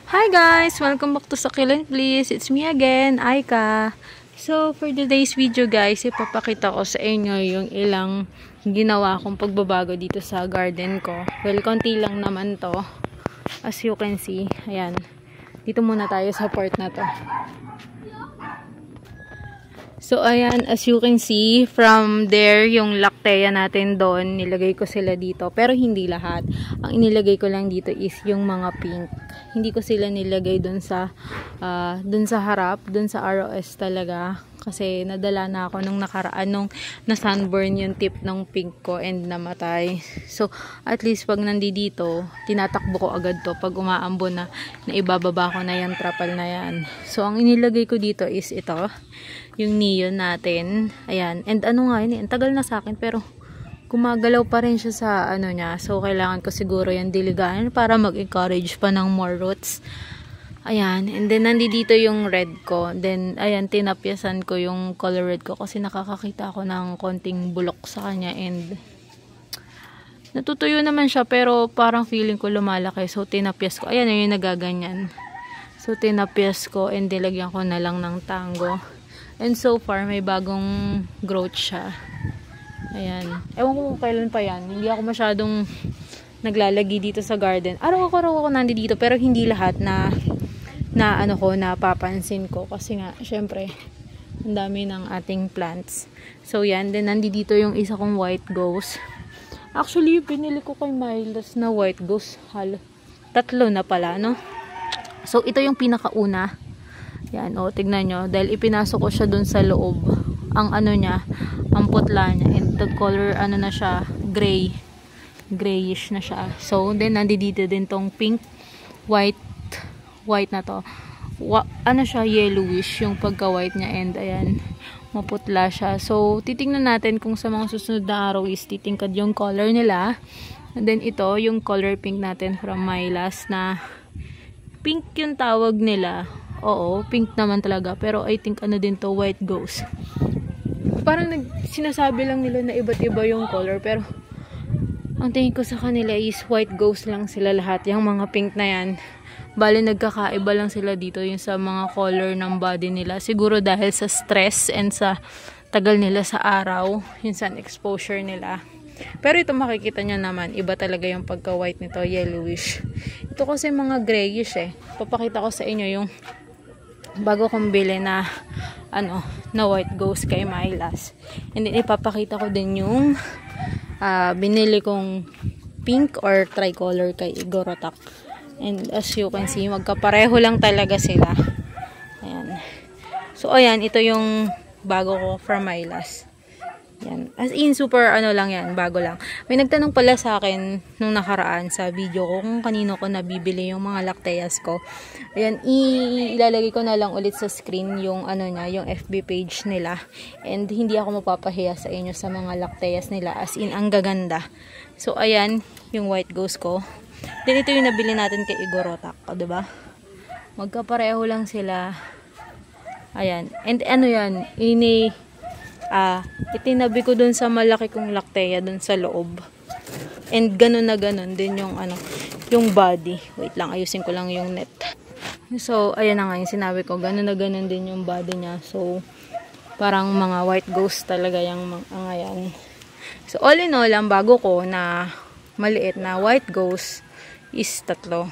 Hi guys! Welcome back to Succulent Bliss. It's me again, Aika. So, for today's video guys, ipapakita ko sa inyo yung ilang ginawa kong pagbabago dito sa garden ko. Well, konti lang naman to. As you can see, ayan. Dito muna tayo sa part na to. So, ayan, as you can see, from there, yung lactea natin doon, nilagay ko sila dito. Pero hindi lahat. Ang inilagay ko lang dito is yung mga pink. Hindi ko sila nilagay doon sa harap, doon sa ROS talaga. Kasi nadala na ako nung nakaraan, nung na-sunburn yung tip ng pink ko and namatay. So, at least pag nandito, tinatakbo ko agad to. Pag umaambon na ibababa ko na yung trapal na yan. So, ang inilagay ko dito is ito. Yung neon natin. Ayan. And ano nga yun, ang tagal na sa akin pero gumagalaw pa rin siya sa ano niya. So, kailangan ko siguro yung diligaan para mag-encourage pa ng more roots. Ayan. And then, nandito yung red ko. Then, ayan, tinapyasan ko yung color red ko kasi nakakakita ako ng konting bulok sa kanya. And, natutuyo naman siya pero parang feeling ko lumalaki. So, tinapyas ko. Ayan, yung nagaganyan. So, tinapyas ko and nilagyan ko na lang ng tango. And so far, may bagong growth siya. Ayan. Ewan ko kung kailan pa yan. Hindi ako masyadong naglalagi dito sa garden. Araw ako nandito pero hindi lahat na papansin ko. Kasi nga, syempre, ang dami ng ating plants. So, yan. Then, nandito yung isa kong white ghost. Actually, pinili ko kay Miles na white ghost. Tatlo na pala, no? So, ito yung pinakauna. Yan, o, tignan nyo. Dahil ipinasok ko siya dun sa loob. Ang ano niya, ang putla niya. And the color, ano na siya, gray. Grayish na siya. So, then, nandito din tong pink, white na to. Ano siya, yellowish yung pagka-white niya. And, ayan, maputla siya. So, titingnan natin kung sa mga susunod na araw is titingkad yung color nila. And then, ito, yung color pink natin from Mylas na pink yung tawag nila. Oo, pink naman talaga. Pero I think ano din to, white ghost. Parang sinasabi lang nila na iba't iba yung color. Pero ang tingin ko sa kanila is white ghost lang sila lahat. Yung mga pink na yan. Bale, nagkakaiba lang sila dito yung sa mga color ng body nila. Siguro dahil sa stress and sa tagal nila sa araw. Yung sun exposure nila. Pero ito makikita nyo naman, iba talaga yung pagka-white nito, yellowish. Ito kasi mga grayish eh. Papakita ko sa inyo yung bago kong bili na na white ghost kay Mylas. And then ipapakita ko din yung binili kong pink or tricolor kay Igorotak. And as you can see, magkapareho lang talaga sila. Ayan. So ayan, ito yung bago ko from Mylas. Yan. As in, super lang yan, bago lang. May nagtanong pala sa akin nung nakaraan sa video ko kung kanino ko nabibili yung mga lacteas ko. Ayan, ilalagay ko na lang ulit sa screen yung yung FB page nila. And hindi ako mapapahiya sa inyo sa mga lacteas nila. As in, ang gaganda. So, ayan, yung white ghost ko. Then, ito yung nabili natin kay Igorotak. O, diba? Magkapareho lang sila. Ayan. And yan, itinabi ko dun sa malaki kong lactea dun sa loob. And ganun na ganun din yung yung body. Wait lang, ayusin ko lang yung net. So, ayan na nga yung sinabi ko. Ganun na ganun din yung body niya. So, parang mga white ghost talaga yung mga yan. So, all in all, ang bago ko na maliit na white ghost is 3.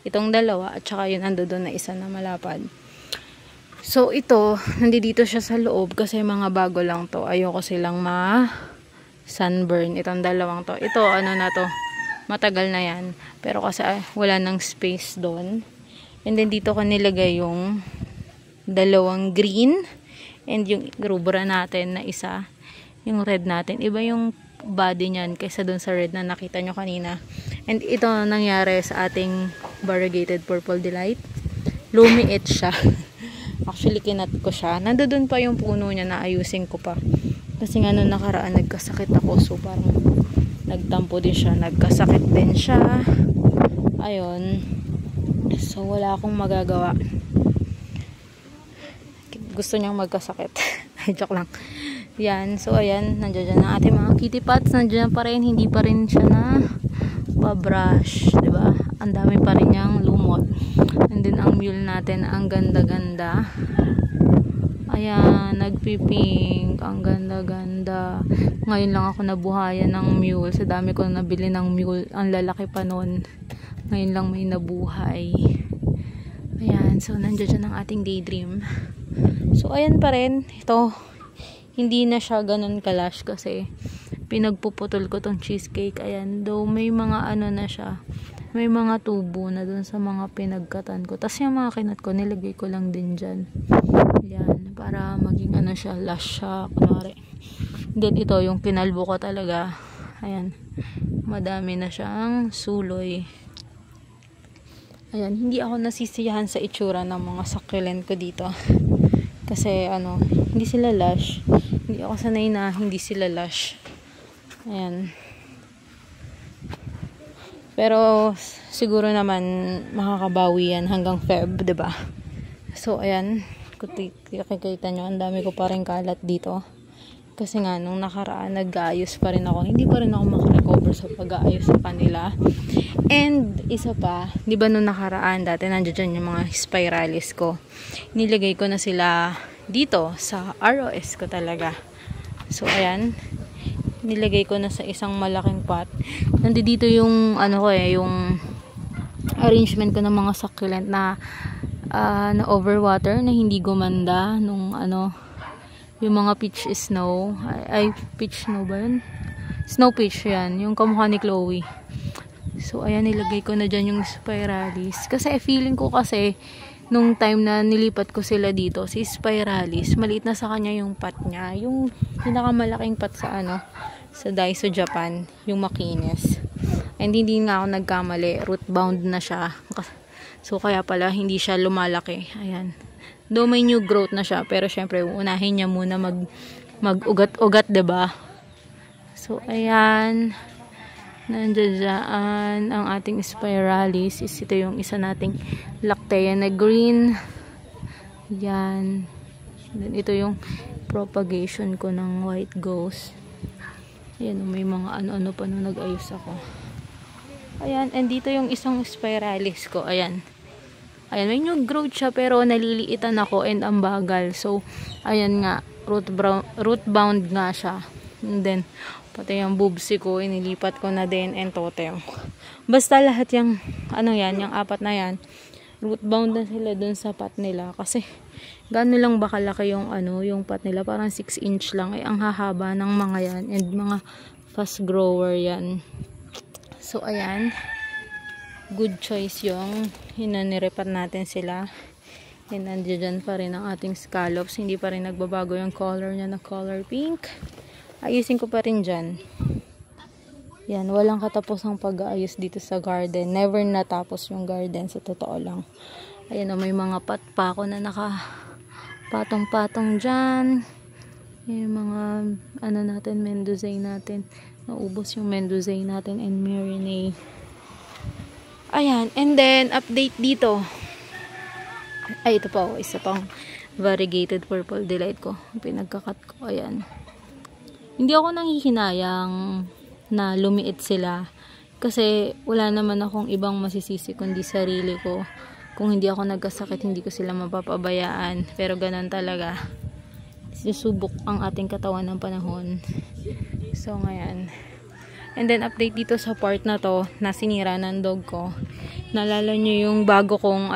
Itong 2 at saka yun ando doon na isa na malapad. So, ito, nandito siya sa loob kasi mga bago lang to. Ayoko silang ma-sunburn. Itong 2 to. Ito, na to. Matagal na yan. Pero kasi wala nang space doon. And then, dito ko nilagay yung 2 green. And yung rubra natin na isa. Yung red natin. Iba yung body niyan kaysa doon sa red na nakita nyo kanina. And ito nangyari sa ating variegated purple delight. Lumiit siya. Actually, kinat ko siya. Nandoon pa yung puno niya na ayusin ko pa. Kasi nga nung nakaraan, nagkasakit ako. So, parang nagtampo din siya. Nagkasakit din siya. Ayun. So, wala akong magagawa. Gusto niyang magkasakit. Joke lang. Yan. So, ayan. Nandiyan na ating mga kitty pots. Nandiyan pa rin. Hindi pa rin siya na pa-brush. Diba? Ang dami pa rin niyang lumot. mule natin. Ang ganda-ganda. Ayan, nagpipink. Ang ganda-ganda. Ngayon lang ako nabuhayan ng mule. Sa dami ko nabili ng mule. Ang lalaki pa nun. Ngayon lang may nabuhay. Ayan, so nandiyan dyan ang ating daydream. So, ayan pa rin. Ito, hindi na siya ganun kalash kasi pinagpuputol ko tong cheesecake. Ayan, though may mga ano na siya. May mga tubo na dun sa mga pinagkatan ko. Tapos yung mga kinat ko, nilagay ko lang din dyan. Ayan, para maging ano siya, lush siya, kunwari. Then ito, yung kinalbo ko talaga. Ayan, madami na siyang suloy. Ayan, hindi ako nasisiyahan sa itsura ng mga succulent ko dito. Kasi ano, hindi sila lush. Hindi ako sanay na hindi sila lush. Ayan. Pero siguro naman makakabawi yan hanggang Feb, 'di ba? So ayan, kung kikita nyo, ang dami ko pa rin kalat dito. Kasi nga nung nakaraan nag-aayos pa rin ako. Hindi pa rin ako makarecover sa pag-aayos sa kanila. And isa pa, 'di ba nung nakaraan dati nandiyan yung mga spiralis ko. Nilagay ko na sila dito sa ROS ko talaga. So ayan, nilagay ko na sa isang malaking pot. Nandito yung ano ko yung arrangement ko ng mga succulent na na overwater, na hindi gumanda nung ano, yung mga peach snow. Ay peach snow ba yun? Snow peach yan, yung kamukha ni Chloe. So ayan, nilagay ko na dyan yung spiralis. Kasi feeling ko kasi nung time na nilipat ko sila dito, si spiralis, maliit na sa kanya yung pot niya. Yung pinakamalaking pot sa ano, sa Daiso Japan, yung makinis. And hindi nga ako nagkamali, root bound na siya. So kaya pala hindi siya lumalaki. Ayan. Though may new growth na siya, pero syempre unahin niya muna mag-ugat-ugat, 'di ba? So ayan. Nandiyan ang ating spiralis. Ito yung isa nating lactea na green. Yan. Then ito yung propagation ko ng white ghost. Ayan, may mga ano-ano pa nung nag-ayos ako. Ayan, and dito yung isang spiralis ko. Ayan. Ayan, may new growth siya pero naliliitan ako and ang bagal. So, ayan nga, root bound nga siya. And then, pati yung boobsy ko, inilipat ko na din, and totem. Basta lahat yung, ano yan, yung apat na yan, root bound na sila dun sa pot nila. Kasi, gano'n lang ba kalaki yung, ano, yung pot nila, parang 6 inch lang. Ay, ang hahaba ng mga yan, and mga fast grower yan. So, ayan. Good choice yung hinaniripat natin sila. And nandiyan pa rin ang ating scallops. Hindi pa rin nagbabago yung color niya na color pink. Ayusin ko pa rin dyan. Yan, walang katapusang pag-aayos dito sa garden. Never natapos yung garden, sa totoo lang. Ayan o, may mga pot pa ako na nakapatong-patong dyan. Yung mga, ano natin, Mendozae natin. Naubos yung Mendozae natin and Marinade. Ayan, and then, update dito. Ay, ito pa o, isa pang variegated purple delight ko. Pinagkakat ko, ayan. Hindi ako nanghihinayang na lumiit sila kasi wala naman akong ibang masisisi kundi sarili ko. Kung hindi ako nagkasakit, hindi ko sila mapapabayaan. Pero ganun talaga. Susubok ang ating katawan ng panahon. So, ngayon. And then, update dito sa part na to na sinira ng dog ko. Nalala nyo yung bago kong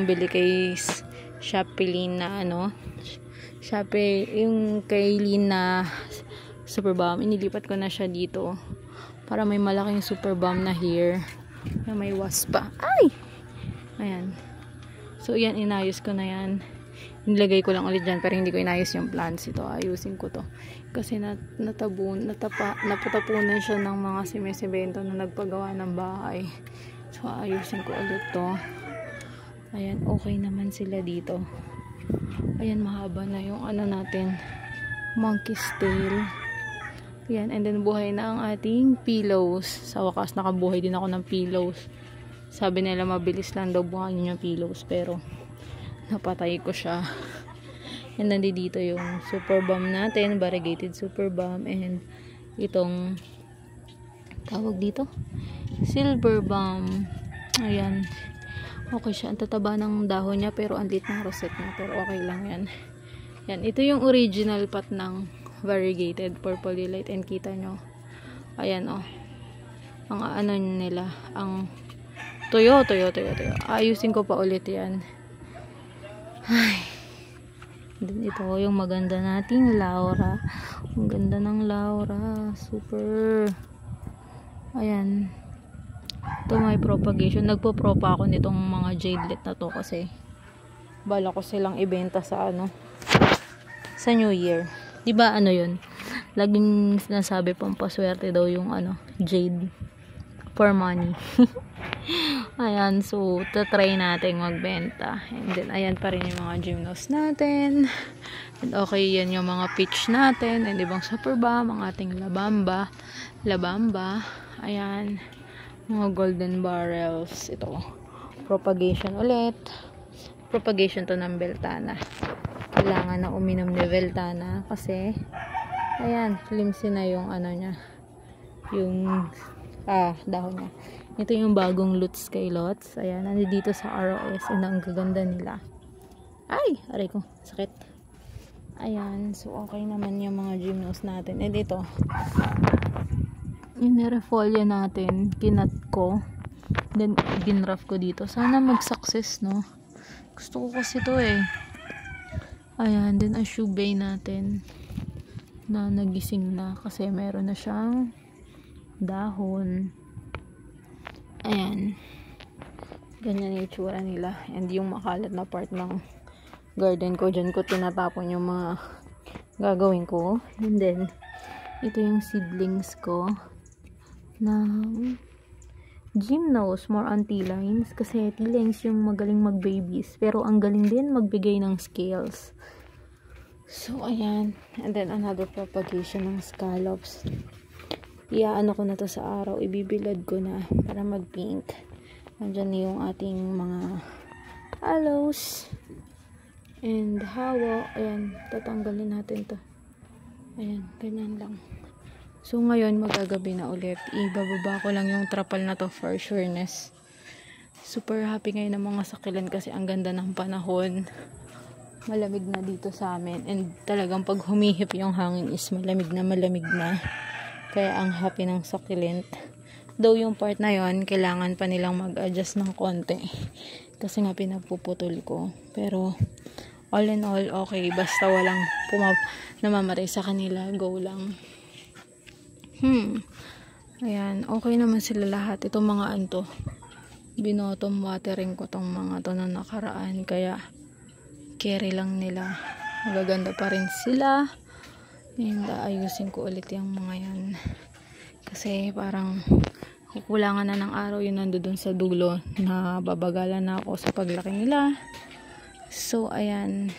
bili kay Shopee na Shopee, yung kay Lina Super Balm, inilipat ko na siya dito para may malaking Super Balm na hair na may wasp pa. Ay! Ayan. So, yan, inayos ko na yan. Nilagay ko lang ulit dyan, pero hindi ko inayos yung plants. Ito, ayusin ko to. Kasi napatapunan siya ng mga simesemento na nagpagawa ng bahay. So, ayusin ko ulit to. Ayan, okay naman sila dito. Ayan, mahaba na yung ano natin, monkey's tail. Ayan, and then buhay na ang ating pillows. Sa wakas, nakabuhay din ako ng pillows. Sabi nila mabilis lang daw buhayin yung pillows, pero napatay ko siya. And then dito yung Super Balm natin, variegated Super Balm, and itong tawag dito, Silver Balm. Ayan. Okay siya. Ang tataba ng dahon niya pero ang lit ng rosette niya. Pero okay lang yan. Yan. Ito yung original pot ng variegated purple delight. And kita nyo. Ayan oh. Ang ano nila. Ang tuyo. Ayusin ko pa ulit yan. Ay. Then ito yung maganda nating Laura. Ang ganda ng Laura. Super. Ayan. Ito may propagation. Nagpo-propa ako nitong mga jadelet na to kasi bala ko silang ibenta sa ano, sa New Year. Diba ano yun? Laging sinasabi pampaswerte daw yung ano, jade for money. Ayan, so tatry natin magbenta. And then ayan pa rin yung mga gymnos natin. And okay, yan yung mga peach natin. And ibang super bomb, ang ating labamba. Ayan, mga golden barrels. Ito, propagation ulit. Propagation to ng Beltana. Kailangan na uminom ni Beltana kasi ayan, flimsy na yung ano niya, yung dahon niya. Ito yung bagong Lutz kay Lots. Ayan, nandito sa ROS. And ang gaganda nila. Ay! Aray ko. Sakit. Ayan. So, okay naman yung mga gymnos natin. And ito, yung nirefolio natin, kinat ko. Then, ginraff ko dito. Sana mag-success, no? Gusto ko kasi ito eh. Ayan. Then, ang shoebay natin na nagising na kasi meron na siyang dahon. Ayan. Ganyan yung itsura nila. And yung makalat na part ng garden ko, dyan ko tinatapon yung mga gagawin ko. And then, ito yung seedlings ko na gymnos, more on T-lines. Kasi T-lines yung magaling mag-babies. Pero ang galing din magbigay ng scales. So, ayan. And then, another propagation ng scallops. Iaano ko na to sa araw. Ibibilad ko na para mag-pink. Nandyan yung ating mga aloes. And hawa. Ayan. Tatanggalin natin to. Ayan. Ganyan lang. So, ngayon magagabi na ulit. Ibababa ko lang yung trapal na to for sureness. Super happy ngayon ng mga sakilan kasi ang ganda ng panahon. Malamig na dito sa amin. And talagang pag humihip yung hangin is malamig na. Kaya ang happy ng succulent. Though yung part na yon kailangan pa nilang mag-adjust ng konti. Kasi nga pinapuputol ko. Pero, all in all, okay. Basta walang namamatay sa kanila. Go lang. Ayan. Okay naman sila lahat. Itong mga anto. Binotom watering ko tong mga to na nakaraan. Kaya, carry lang nila. Magaganda pa rin sila. And ayusin ko ulit yung mga yan. Kasi parang kukulangan na ng araw yun nandun sa dulo na babagalan na ako sa paglaki nila. So, ayan.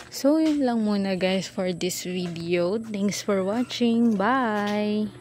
So, yun lang muna guys for this video. Thanks for watching. Bye!